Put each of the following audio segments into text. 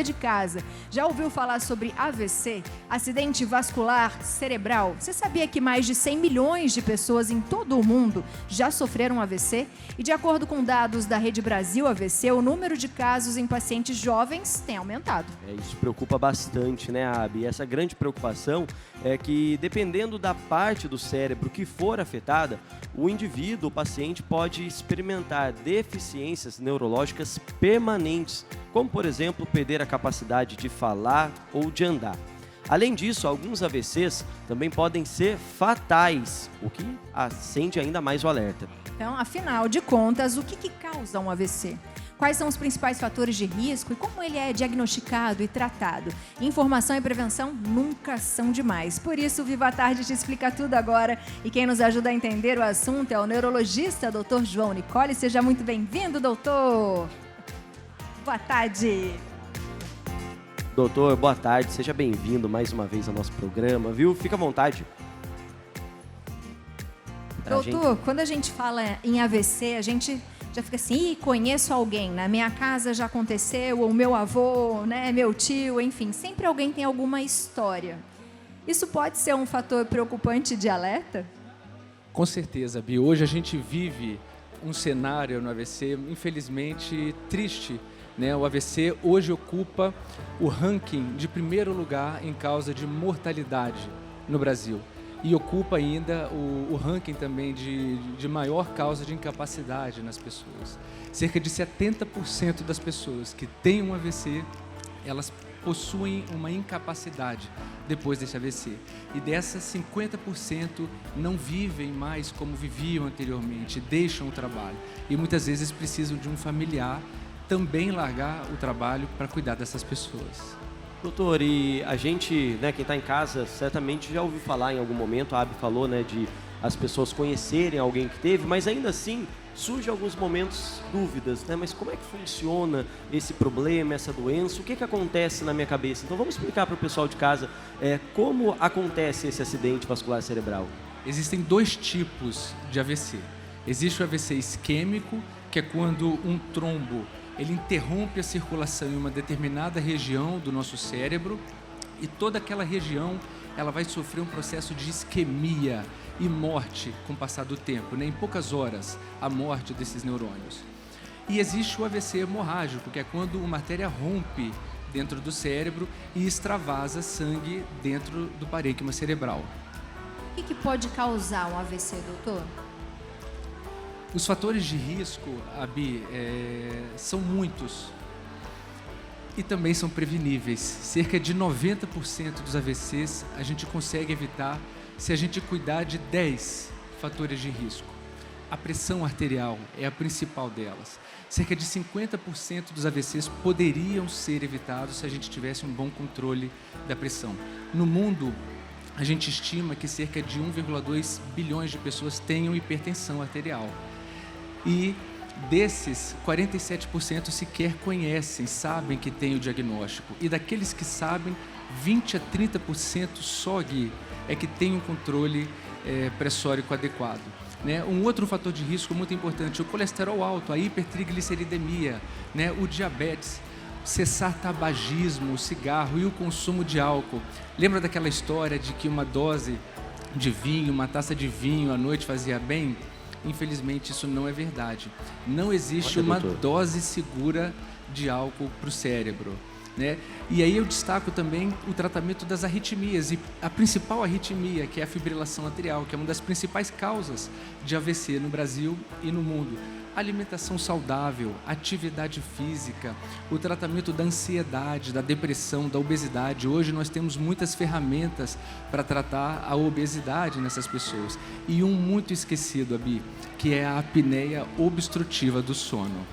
de casa, já ouviu falar sobre AVC, acidente vascular cerebral? Você sabia que mais de 100 milhões de pessoas em todo o mundo já sofreram AVC? E de acordo com dados da Rede Brasil AVC, o número de casos em pacientes jovens tem aumentado. Isso preocupa bastante, né, Abi? E essa grande preocupação é que, dependendo da parte do cérebro que for afetada, o indivíduo, o paciente, pode experimentar deficiências neurológicas permanentes, como, por exemplo, perder a capacidade de falar ou de andar. Além disso, alguns AVCs também podem ser fatais, o que acende ainda mais o alerta. Então, afinal de contas, o que causa um AVC? Quais são os principais fatores de risco e como ele é diagnosticado e tratado? Informação e prevenção nunca são demais. Por isso, o Viva a Tarde te explica tudo agora. E quem nos ajuda a entender o assunto é o neurologista Dr. João Nicoli. Seja muito bem-vindo, doutor. Boa tarde. Doutor, boa tarde. Seja bem-vindo mais uma vez ao nosso programa, viu? Fica à vontade. Doutor, quando a gente fala em AVC, a gente já fica assim, conheço alguém, na minha casa já aconteceu, ou meu avô, né, meu tio, enfim, sempre alguém tem alguma história. Isso pode ser um fator preocupante de alerta? Com certeza, Bi. Hoje a gente vive um cenário no AVC, infelizmente, triste, né? O AVC hoje ocupa o ranking de primeiro lugar em causa de mortalidade no Brasil. E ocupa ainda o ranking também de maior causa de incapacidade nas pessoas. Cerca de 70% das pessoas que têm um AVC, elas possuem uma incapacidade depois desse AVC. E dessas, 50% não vivem mais como viviam anteriormente, deixam o trabalho. E muitas vezes precisam de um familiar também largar o trabalho para cuidar dessas pessoas. Doutor, e a gente, né, quem está em casa, certamente já ouviu falar em algum momento, a Abi falou, né, de as pessoas conhecerem alguém que teve, mas ainda assim surgem alguns momentos dúvidas, né, mas como é que funciona esse problema, essa doença, o que acontece na minha cabeça? Então vamos explicar para o pessoal de casa como acontece esse acidente vascular cerebral. Existem dois tipos de AVC. Existe o AVC isquêmico, que é quando um trombo ele interrompe a circulação em uma determinada região do nosso cérebro e toda aquela região ela vai sofrer um processo de isquemia e morte com o passar do tempo, né? Em poucas horas, a morte desses neurônios. E existe o AVC hemorrágico, que é quando uma artéria rompe dentro do cérebro e extravasa sangue dentro do parênquima cerebral. O que pode causar um AVC, doutor? Os fatores de risco, Abi, são muitos e também são preveníveis. Cerca de 90% dos AVCs a gente consegue evitar se a gente cuidar de 10 fatores de risco. A pressão arterial é a principal delas. Cerca de 50% dos AVCs poderiam ser evitados se a gente tivesse um bom controle da pressão. No mundo, a gente estima que cerca de 1,2 bilhões de pessoas tenham hipertensão arterial. E desses, 47% sequer conhecem, sabem que tem o diagnóstico. E daqueles que sabem, 20 a 30% só, Gui, é que tem um controle pressórico adequado. Né? Um outro fator de risco muito importante, o colesterol alto, a hipertrigliceridemia, né? O diabetes, cessar tabagismo, o cigarro e o consumo de álcool. Lembra daquela história de que uma dose de vinho, uma taça de vinho à noite fazia bem? Infelizmente, isso não é verdade. Não existe uma dose segura de álcool para o cérebro, né? E aí eu destaco também o tratamento das arritmias. E a principal arritmia, que é a fibrilação atrial, que é uma das principais causas de AVC no Brasil e no mundo. Alimentação saudável, atividade física, o tratamento da ansiedade, da depressão, da obesidade. Hoje nós temos muitas ferramentas para tratar a obesidade nessas pessoas. E um muito esquecido, Abi, que é a apneia obstrutiva do sono.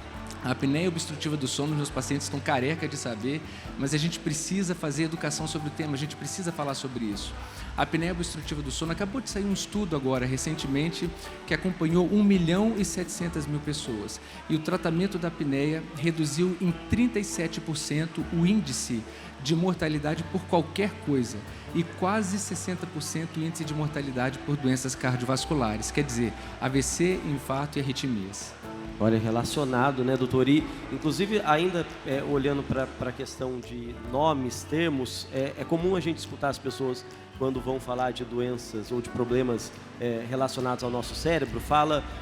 A apneia obstrutiva do sono, meus pacientes estão careca de saber, mas a gente precisa fazer educação sobre o tema, a gente precisa falar sobre isso. A apneia obstrutiva do sono, acabou de sair um estudo agora, recentemente, que acompanhou 1.700.000 pessoas. E o tratamento da apneia reduziu em 37% o índice de mortalidade por qualquer coisa e quase 60% o índice de mortalidade por doenças cardiovasculares, quer dizer, AVC, infarto e arritmias. Olha, relacionado, né, doutor? E, inclusive, ainda olhando para a questão de nomes, termos, é comum a gente escutar as pessoas quando vão falar de doenças ou de problemas relacionados ao nosso cérebro,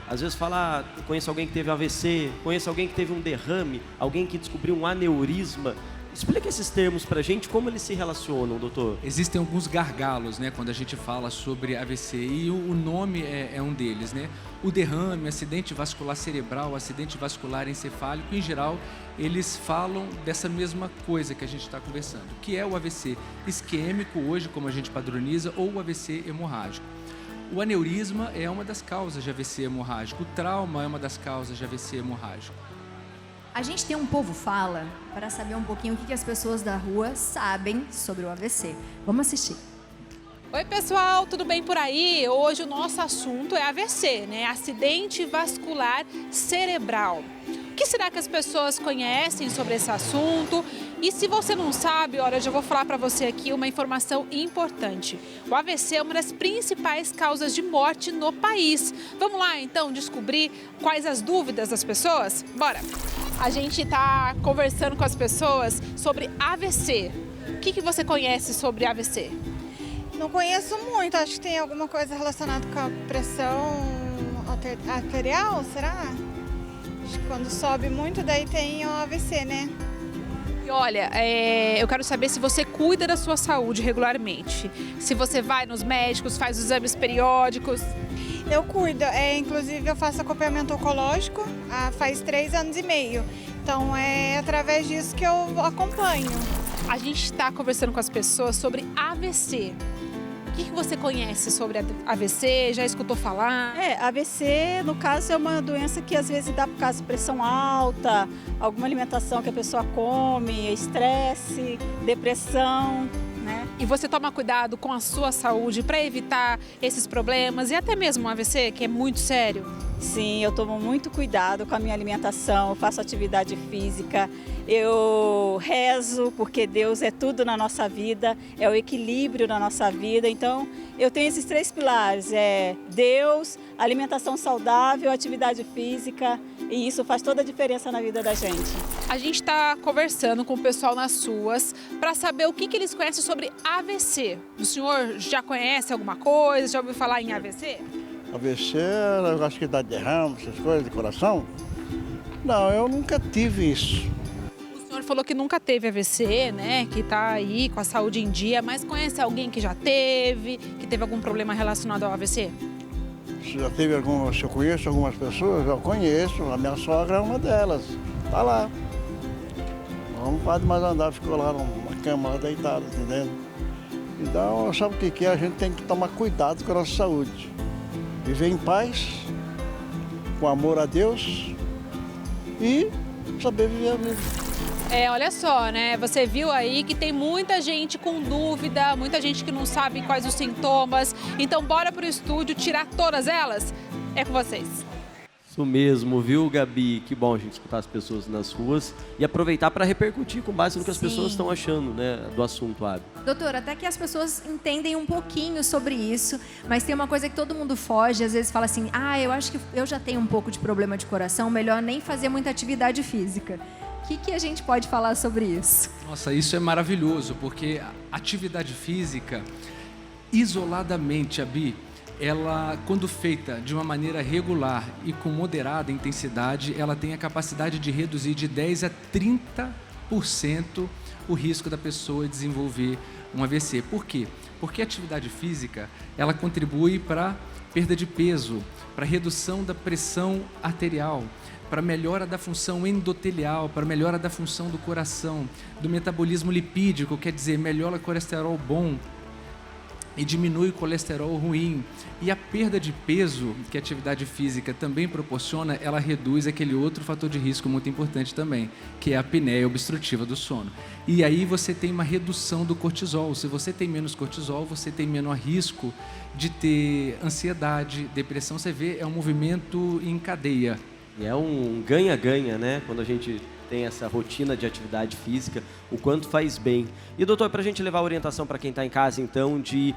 às vezes fala, conheço alguém que teve um AVC, conheço alguém que teve um derrame, alguém que descobriu um aneurisma. Explica esses termos pra gente, como eles se relacionam, doutor. Existem alguns gargalos, né, quando a gente fala sobre AVC, e o nome é um deles, né? O derrame, acidente vascular cerebral, acidente vascular encefálico, em geral, eles falam dessa mesma coisa que a gente está conversando, que é o AVC isquêmico, hoje, como a gente padroniza, ou o AVC hemorrágico. O aneurisma é uma das causas de AVC hemorrágico, o trauma é uma das causas de AVC hemorrágico. A gente tem um Povo Fala para saber um pouquinho o que as pessoas da rua sabem sobre o AVC. Vamos assistir. Oi pessoal, tudo bem por aí? Hoje o nosso assunto é AVC, né? Acidente vascular cerebral. O que será que as pessoas conhecem sobre esse assunto? E se você não sabe, olha, eu já vou falar para você aqui uma informação importante. O AVC é uma das principais causas de morte no país. Vamos lá então descobrir quais as dúvidas das pessoas? Bora! A gente está conversando com as pessoas sobre AVC. O que você conhece sobre AVC? Não conheço muito, acho que tem alguma coisa relacionada com a pressão arterial, será? Acho que quando sobe muito, daí tem o AVC, né? E olha, eu quero saber se você cuida da sua saúde regularmente. Se você vai nos médicos, faz os exames periódicos. Eu cuido, inclusive eu faço acompanhamento oncológico faz 3 anos e meio. Então é através disso que eu acompanho. A gente está conversando com as pessoas sobre AVC. O que você conhece sobre AVC? Já escutou falar? AVC, no caso, é uma doença que às vezes dá por causa de pressão alta, alguma alimentação que a pessoa come, estresse, depressão, né? E você toma cuidado com a sua saúde para evitar esses problemas e até mesmo o AVC, que é muito sério? Sim, eu tomo muito cuidado com a minha alimentação, eu faço atividade física, eu rezo, porque Deus é tudo na nossa vida, é o equilíbrio na nossa vida. Então, eu tenho esses 3 pilares, Deus, alimentação saudável, atividade física, e isso faz toda a diferença na vida da gente. A gente está conversando com o pessoal nas ruas para saber o que eles conhecem sobre AVC. O senhor já conhece alguma coisa? Já ouviu falar em AVC? AVC, eu acho que dá derrame, essas coisas de coração. Não, eu nunca tive isso. O senhor falou que nunca teve AVC, né? Que está aí com a saúde em dia, mas conhece alguém que já teve, que teve algum problema relacionado ao AVC? Se eu conheço algumas pessoas, eu conheço. A minha sogra é uma delas. Tá lá. Não pode mais andar, ficou lá numa cama lá deitada, entendendo? Então, sabe o que é? A gente tem que tomar cuidado com a nossa saúde. Viver em paz, com amor a Deus e saber viver a vida. Olha só, né? Você viu aí que tem muita gente com dúvida, muita gente que não sabe quais os sintomas. Então, bora pro estúdio tirar todas elas? É com vocês. Isso mesmo, viu, Gabi? Que bom a gente escutar as pessoas nas ruas e aproveitar para repercutir com base no que as pessoas estão achando, né, do assunto, Abi. Doutor, até que as pessoas entendem um pouquinho sobre isso, mas tem uma coisa que todo mundo foge, às vezes fala assim, eu acho que eu já tenho um pouco de problema de coração, melhor nem fazer muita atividade física. O que a gente pode falar sobre isso? Nossa, isso é maravilhoso, porque a atividade física, isoladamente, Abi, ela, quando feita de uma maneira regular e com moderada intensidade, ela tem a capacidade de reduzir de 10 a 30% o risco da pessoa desenvolver um AVC. Por quê? Porque a atividade física, ela contribui para perda de peso, para redução da pressão arterial, para melhora da função endotelial, para melhora da função do coração, do metabolismo lipídico, quer dizer, melhora o colesterol bom e diminui o colesterol ruim. E a perda de peso que a atividade física também proporciona, ela reduz aquele outro fator de risco muito importante também, que é a apneia obstrutiva do sono. E aí você tem uma redução do cortisol. Se você tem menos cortisol, você tem menor risco de ter ansiedade, depressão. Você vê, é um movimento em cadeia. E é um ganha-ganha, né? Quando a gente tem essa rotina de atividade física, o quanto faz bem. E, doutor, para a gente levar a orientação para quem está em casa, então, de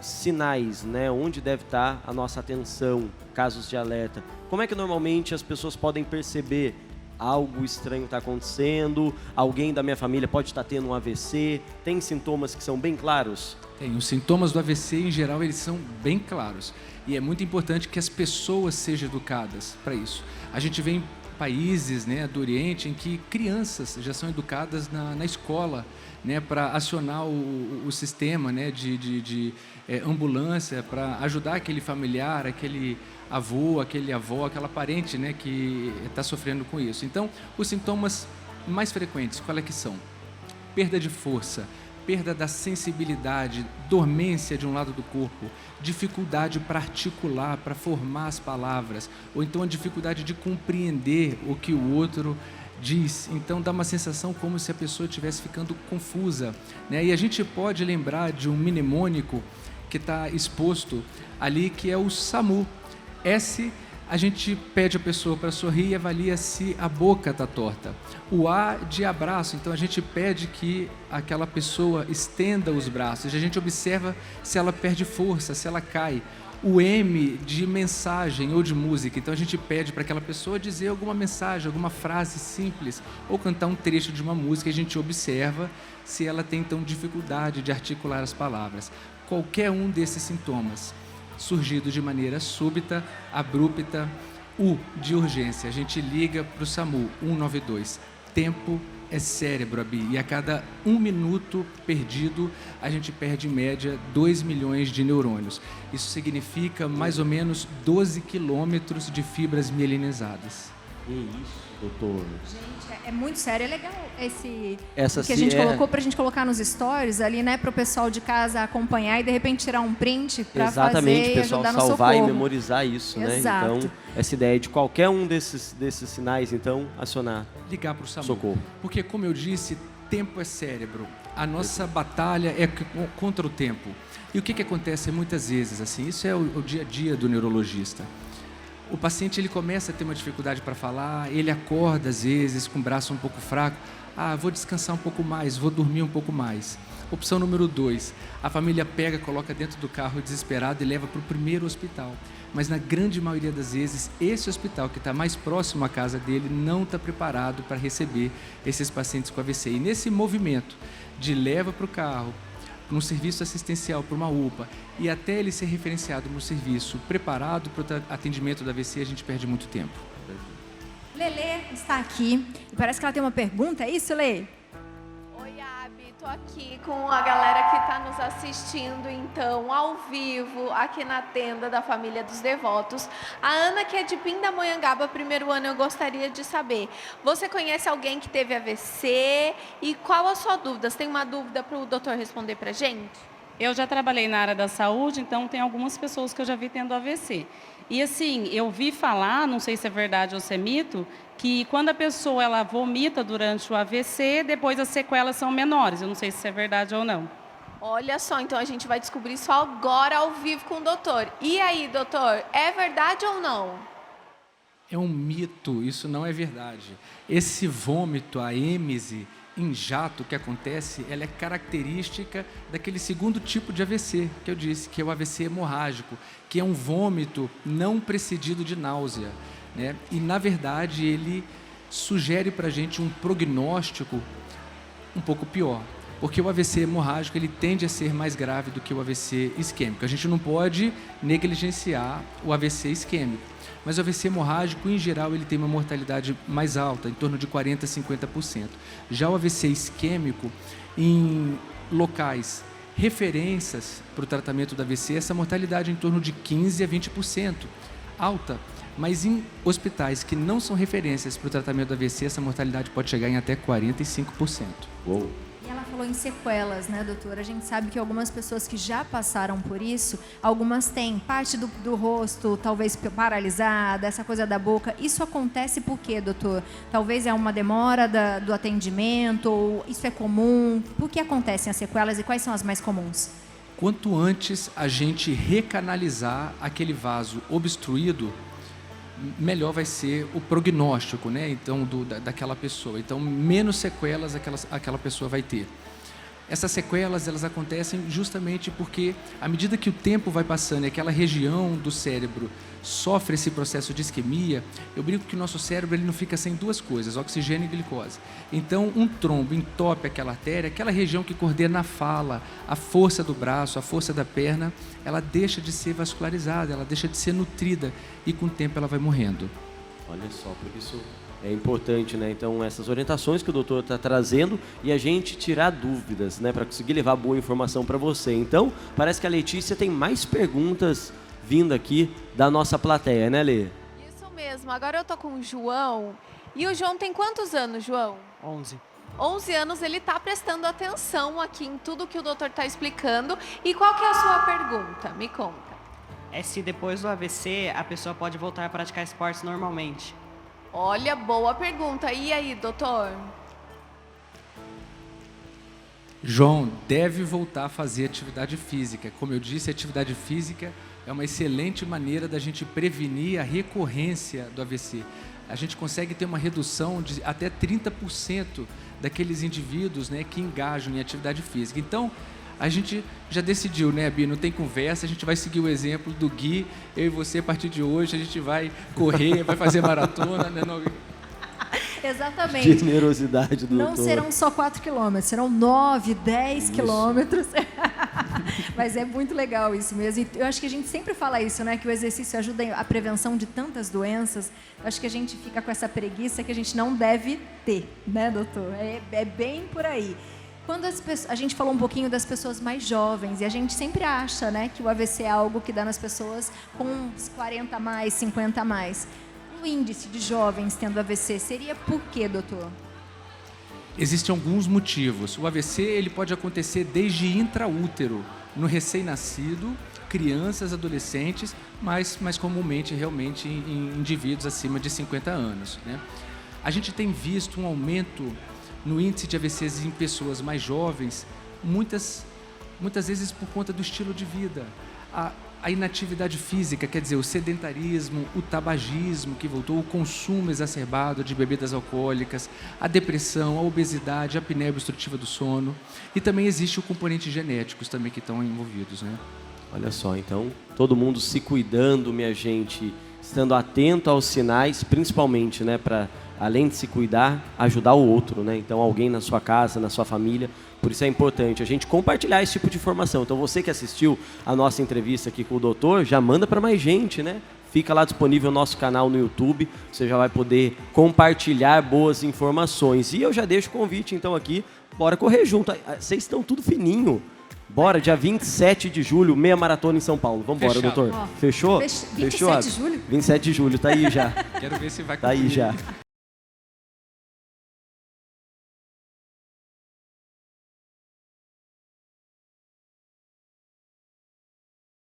sinais, né? Onde deve estar a nossa atenção, casos de alerta. Como é que normalmente as pessoas podem perceber algo estranho está acontecendo, alguém da minha família pode estar tendo um AVC, tem sintomas que são bem claros? Tem, os sintomas do AVC, em geral, eles são bem claros. E é muito importante que as pessoas sejam educadas para isso. A gente vê em países, né, do Oriente em que crianças já são educadas na escola, né, para acionar o sistema, né, de ambulância, para ajudar aquele familiar, aquele avô, aquele avó, aquela parente, né, que está sofrendo com isso. Então, os sintomas mais frequentes, qual é que são? Perda de força, perda da sensibilidade, dormência de um lado do corpo, dificuldade para articular, para formar as palavras, ou então a dificuldade de compreender o que o outro diz. Então dá uma sensação como se a pessoa estivesse ficando confusa, né? E a gente pode lembrar de um mnemônico que está exposto ali, que é o SAMU. A gente pede a pessoa para sorrir e avalia se a boca está torta. O A de abraço, então a gente pede que aquela pessoa estenda os braços. A gente observa se ela perde força, se ela cai. O M de mensagem ou de música, então a gente pede para aquela pessoa dizer alguma mensagem, alguma frase simples, ou cantar um trecho de uma música, e a gente observa se ela tem então dificuldade de articular as palavras. Qualquer um desses sintomas surgido de maneira súbita, abrupta, U de urgência, a gente liga para o SAMU 192. Tempo é cérebro, Abi, e a cada 1 minuto perdido, a gente perde em média 2 milhões de neurônios. Isso significa mais ou menos 12 quilômetros de fibras mielinizadas. Que isso, doutor? Gente, é muito sério. É legal Essa que a gente colocou pra gente colocar nos stories ali, né? Pro pessoal de casa acompanhar e de repente tirar um print pra Exatamente, fazer e pessoal, ajudar no salvar socorro. e memorizar isso, Exato. né? Então, essa ideia de qualquer um desses sinais, então, acionar. Ligar para o SAMU. Socorro. Porque, como eu disse, tempo é cérebro. A nossa batalha é contra o tempo. E o que acontece muitas vezes, assim, isso é o dia a dia do neurologista. O paciente ele começa a ter uma dificuldade para falar, ele acorda às vezes com o braço um pouco fraco. Vou descansar um pouco mais, vou dormir um pouco mais. Opção número 2, a família pega, coloca dentro do carro desesperado e leva para o primeiro hospital. Mas na grande maioria das vezes, esse hospital que está mais próximo à casa dele não está preparado para receber esses pacientes com AVC. E nesse movimento de leva para o carro, para um serviço assistencial, para uma UPA, e até ele ser referenciado no serviço preparado para o atendimento da AVC, a gente perde muito tempo. Lelê está aqui e parece que ela tem uma pergunta, é isso, Lê? Oi, Abi, tô aqui com a galera que está nos assistindo, então, ao vivo, aqui na tenda da Família dos Devotos. A Ana, que é de Pindamonhangaba, primeiro ano, eu gostaria de saber, você conhece alguém que teve AVC e qual a sua dúvida? Você tem uma dúvida para o doutor responder para a gente? Eu já trabalhei na área da saúde, então tem algumas pessoas que eu já vi tendo AVC. E assim, eu vi falar, não sei se é verdade ou se é mito, que quando a pessoa ela vomita durante o AVC, depois as sequelas são menores. Eu não sei se isso é verdade ou não. Olha só, então a gente vai descobrir isso agora ao vivo com o doutor. E aí, doutor, é verdade ou não? É um mito, isso não é verdade. Esse vômito, a êmese em jato que acontece, ela é característica daquele segundo tipo de AVC que eu disse, que é o AVC hemorrágico, que é um vômito não precedido de náusea, né? E, na verdade, ele sugere para a gente um prognóstico um pouco pior, porque o AVC hemorrágico ele tende a ser mais grave do que o AVC isquêmico. A gente não pode negligenciar o AVC isquêmico, mas o AVC hemorrágico, em geral, ele tem uma mortalidade mais alta, em torno de 40% a 50%. Já o AVC isquêmico, em locais referências para o tratamento do AVC, essa mortalidade é em torno de 15% a 20%, alta. Mas em hospitais que não são referências para o tratamento do AVC, essa mortalidade pode chegar em até 45%. Uou. E ela falou em sequelas, né, doutora? A gente sabe que algumas pessoas que já passaram por isso, algumas têm parte do rosto, talvez paralisada, essa coisa da boca. Isso acontece por quê, doutor? Talvez é uma demora do atendimento, ou isso é comum? Por que acontecem as sequelas e quais são as mais comuns? Quanto antes a gente recanalizar aquele vaso obstruído, melhor vai ser o prognóstico, né? Então, daquela pessoa. Então, menos sequelas aquela pessoa vai ter. Essas sequelas, elas acontecem justamente porque, à medida que o tempo vai passando e aquela região do cérebro sofre esse processo de isquemia, eu brinco que o nosso cérebro ele não fica sem duas coisas, oxigênio e glicose. Então, um trombo entope aquela artéria, aquela região que coordena a fala, a força do braço, a força da perna, ela deixa de ser vascularizada, ela deixa de ser nutrida e, com o tempo, ela vai morrendo. Olha só, por isso é importante, né? Então, essas orientações que o doutor está trazendo e a gente tirar dúvidas, né? Para conseguir levar boa informação para você. Então, parece que a Letícia tem mais perguntas vindo aqui da nossa plateia, né, Lê? Isso mesmo. Agora eu tô com o João. E o João tem quantos anos, João? 11. 11 anos, ele está prestando atenção aqui em tudo que o doutor está explicando. E qual que é a sua pergunta? Me conta. É se depois do AVC a pessoa pode voltar a praticar esportes normalmente. Olha, boa pergunta. E aí, doutor? João deve voltar a fazer atividade física. Como eu disse, a atividade física é uma excelente maneira da gente prevenir a recorrência do AVC. A gente consegue ter uma redução de até 30% daqueles indivíduos, né, que engajam em atividade física. Então, a gente já decidiu, né, Bi? Não tem conversa, a gente vai seguir o exemplo do Gui. Eu e você, a partir de hoje, a gente vai correr, vai fazer maratona, né? Exatamente. Generosidade do Não doutor. serão só 4 quilômetros, serão 9, 10 quilômetros. Mas é muito legal isso mesmo. E eu acho que a gente sempre fala isso, né? Que o exercício ajuda a prevenção de tantas doenças. Eu acho que a gente fica com essa preguiça que a gente não deve ter, né, doutor? É bem por aí. Quando a gente falou um pouquinho das pessoas mais jovens, e a gente sempre acha, né, que o AVC é algo que dá nas pessoas com uns 40 a mais, 50 a mais. O índice de jovens tendo AVC seria por quê, doutor? Existem alguns motivos. O AVC ele pode acontecer desde intraútero, no recém-nascido, crianças, adolescentes, mas mais comumente realmente em indivíduos acima de 50 anos, né? A gente tem visto um aumento no índice de AVCs em pessoas mais jovens, muitas vezes por conta do estilo de vida. A inatividade física, quer dizer, o sedentarismo, o tabagismo que voltou, o consumo exacerbado de bebidas alcoólicas, a depressão, a obesidade, a apneia obstrutiva do sono. E também existe o componente genéticos também que estão envolvidos, né? Olha só, então, todo mundo se cuidando, minha gente, estando atento aos sinais, principalmente, né, para, além de se cuidar, ajudar o outro, né? Então, alguém na sua casa, na sua família. Por isso é importante a gente compartilhar esse tipo de informação. Então, você que assistiu a nossa entrevista aqui com o doutor, já manda para mais gente, né? Fica lá disponível o nosso canal no YouTube. Você já vai poder compartilhar boas informações. E eu já deixo o convite, então, aqui. Bora correr junto. Vocês estão tudo fininho. Bora, dia 27 de julho, meia maratona em São Paulo. Vambora, Fechado. doutor. Ó, Fechou? 27 Fechou? de julho? 27 de julho, tá aí já. Quero ver se vai Tá aí cumprir. já.